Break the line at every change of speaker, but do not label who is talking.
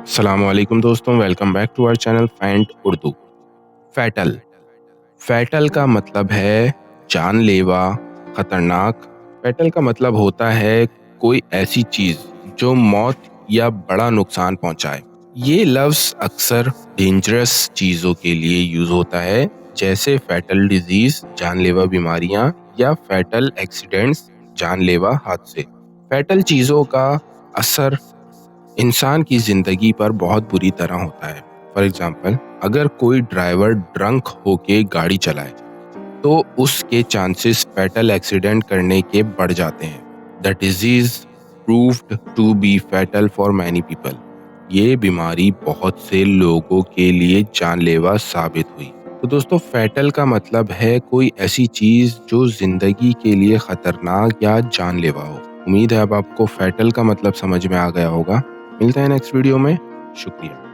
अस्सलामुअलैकुम दोस्तों, welcome back to our channel फैंट उर्दू। फैटल फैटल का मतलब है जानलेवा, खतरनाक। फैटल का मतलब होता है कोई ऐसी चीज जो मौत या बड़ा नुकसान पहुंचाए। ये लफ्ज अक्सर डेंजरस चीजों के लिए यूज होता है, जैसे फैटल डिजीज जानलेवा बीमारियां या फैटल एक्सीडेंट्स जानलेवा हादसे। फैटल चीजों का असर इंसान की जिंदगी पर बहुत बुरी तरह होता है। फॉर एग्जाम्पल, अगर कोई ड्राइवर ड्रंक होके गाड़ी चलाए तो उसके चांसेस फैटल एक्सीडेंट करने के बढ़ जाते हैं। The disease proved to be fatal for many people. ये बीमारी बहुत से लोगों के लिए जानलेवा साबित हुई। तो दोस्तों, फैटल का मतलब है कोई ऐसी चीज जो जिंदगी के लिए खतरनाक या जानलेवा हो। उम्मीद है अब आपको फैटल का मतलब समझ में आ गया होगा। मिलते हैं नेक्स्ट वीडियो में। शुक्रिया।